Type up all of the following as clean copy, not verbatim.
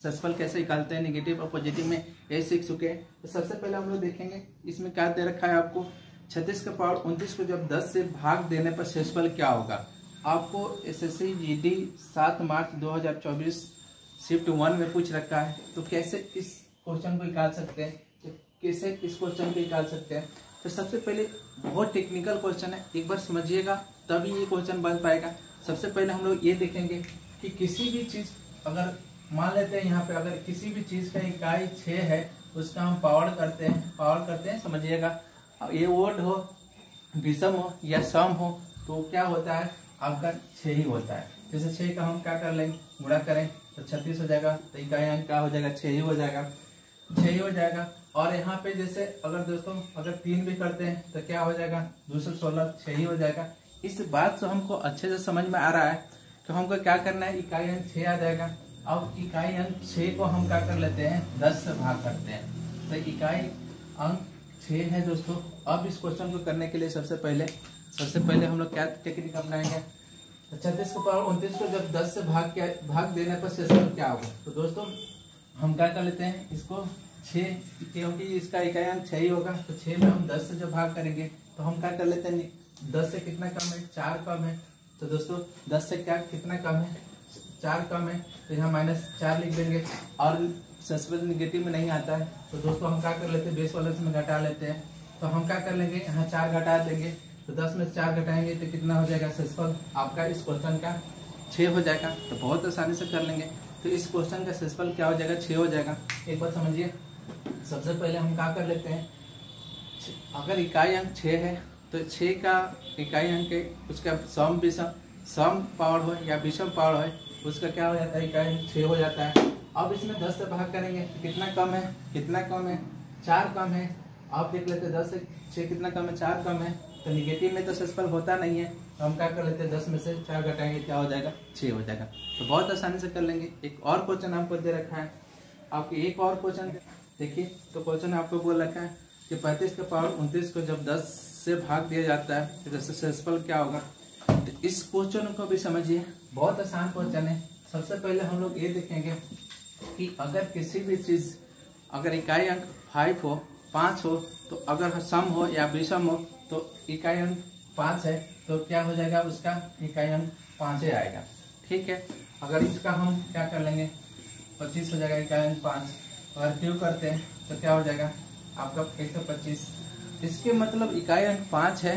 सेल्सफल कैसे निकालते हैं, नेगेटिव और पॉजिटिव में ये सीख चुके हैं। तो सबसे पहले हम लोग देखेंगे इसमें क्या दे रखा है आपको 36 का पावर 29 को जब 10 से भाग देने पर सेल्सफल क्या होगा। आपको एसएससी जीडी 7 मार्च 2024 शिफ्ट 1 में पूछ रखा है। तो कैसे इस क्वेश्चन को निकाल सकते हैं, कैसे इस क्वेश्चन को निकाल सकते हैं। तो सबसे पहले बहुत टेक्निकल क्वेश्चन है, एक बार समझिएगा तभी ये क्वेश्चन बन पाएगा। सबसे पहले हम लोग ये देखेंगे कि किसी भी चीज अगर मान लेते हैं यहाँ पे अगर किसी भी चीज का इकाई 6 है उसका हम पावर करते हैं समझिएगा। ये वर्ड हो, विषम हो या सम हो तो क्या होता है आपका 6 ही होता है। जैसे 6 का हम क्या कर लेंगे, गुणा करें तो 36 हो जाएगा। तो इकाई अंक क्या हो जाएगा, 6 ही हो जाएगा। और यहाँ पे जैसे अगर दोस्तों अगर 3 भी करते हैं तो क्या हो जाएगा 216, 6 ही हो जाएगा। इस बात से हमको अच्छे से समझ में आ रहा है कि हमको क्या करना है, इकाई अंक 6 आ जाएगा। अब इकाई अंक 6 को हम क्या कर लेते हैं 10 से भाग करते हैं। तो इकाई अंक 6 है दोस्तों। अब इस क्वेश्चन को करने के लिए सबसे पहले हम लोग क्या टेक्निक अपनाएंगे। 36 के पावर 29 को जब 10 से भाग देने पर शेषफल क्या होगा। तो दोस्तों हम क्या कर लेते हैं इसको 6, क्योंकि इसका इकाई अंक 6 ही होगा। तो 6 में हम 10 से जब भाग करेंगे तो हम क्या कर लेते हैं 10 से कितना कम है, 4 कम है। तो दोस्तों 10 से क्या कितना कम है, 4 कम है। तो यहाँ -4 लिख देंगे और सेल्सफल नेगेटिव में नहीं आता है। तो दोस्तों हम क्या कर लेते हैं बेस वाले में घटा लेते हैं। तो हम क्या कर लेंगे यहाँ 4 घटा देंगे। तो 10 में 4 घटाएंगे तो कितना हो जाएगा सेल्सफल आपका इस क्वेश्चन का 6 हो जाएगा। तो बहुत आसानी से कर लेंगे। तो इस क्वेश्चन का सेल्सफल क्या हो जाएगा 6 हो जाएगा। एक बार समझिए, सबसे पहले हम क्या कर लेते हैं, अगर इकाई अंक 6 है तो 6 का इकाई अंक है उसका सम पावर हो या विषम पावर हो उसका क्या हो जाता है इकाई अंक 6 हो जाता है। अब इसमें 10 से भाग करेंगे तो कितना कम है, 4 कम है। आप देख लेते हैं 10 से 6 कितना कम है, 4 कम है। तो निगेटिव में तो सेल्सफल होता नहीं है। तो हम क्या कर लेते हैं 10 में से 4 घटाएंगे क्या हो जाएगा 6 हो जाएगा। तो बहुत आसानी से कर लेंगे। एक और क्वेश्चन आपको दे रखा है, आपको एक और क्वेश्चन देखिए। तो क्वेश्चन आपको बोल रखा है कि 35 का पावर 29 को जब 10 से भाग दिया जाता है तो जैसे सेल्सफल क्या होगा। तो इस क्वेश्चन को भी समझिए, बहुत आसान क्वेश्चन है। सबसे पहले हम लोग ये देखेंगे कि अगर किसी भी चीज अगर इकाई अंक 5 हो 5 हो तो अगर सम हो या विषम हो तो इकाई अंक 5 है तो क्या हो जाएगा उसका इकाई अंक 5 ही आएगा। ठीक है, अगर इसका हम क्या कर लेंगे 25 हो जाएगा इकाई अंक 5। अगर क्यों करते हैं तो क्या हो जाएगा आपका 125। इसके मतलब इकाई अंक 5 है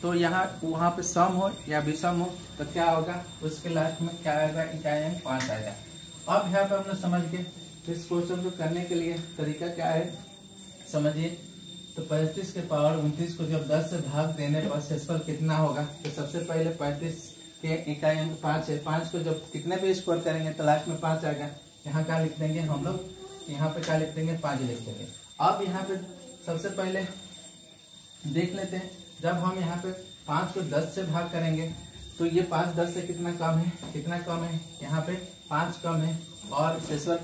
तो यहाँ वहाँ पे सम हो या विषम हो तो क्या होगा उसके लास्ट में क्या आएगा इकाई अंक 5 आएगा। अब यहाँ पे हमने समझ के इस क्वेश्चन को करने के लिए तरीका क्या है समझिए। तो 35 के पावर 29 को जब 10 से भाग देने पर शेषफल कितना होगा। तो सबसे पहले 35 के इकाई अंक 5 है, 5 को जब कितने भी स्क्वायर करेंगे तो लास्ट में 5 आएगा। यहाँ क्या लिख देंगे हम लोग, यहाँ पे क्या लिख देंगे 5 लिख देंगे। अब यहाँ पे सबसे पहले देख लेते हैं, जब हम यहाँ पे 5 को 10 से भाग करेंगे तो ये 5 10 से कितना कम है, यहाँ पे 5 कम है। और शेषफल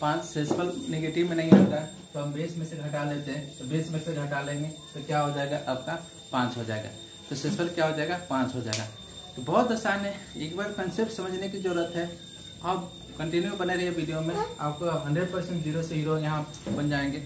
5 शेषफल नेगेटिव में नहीं आता है तो हम बेस में से घटा लेते हैं। तो बेस में से घटा लेंगे तो क्या हो जाएगा आपका 5 हो जाएगा। तो शेषफल क्या हो जाएगा 5 हो जाएगा। तो बहुत आसान है, एक बार कंसेप्ट समझने की जरूरत है। आप कंटिन्यू बने रहिए वीडियो में, आपको 100% 0 से हीरो यहाँ बन जाएंगे।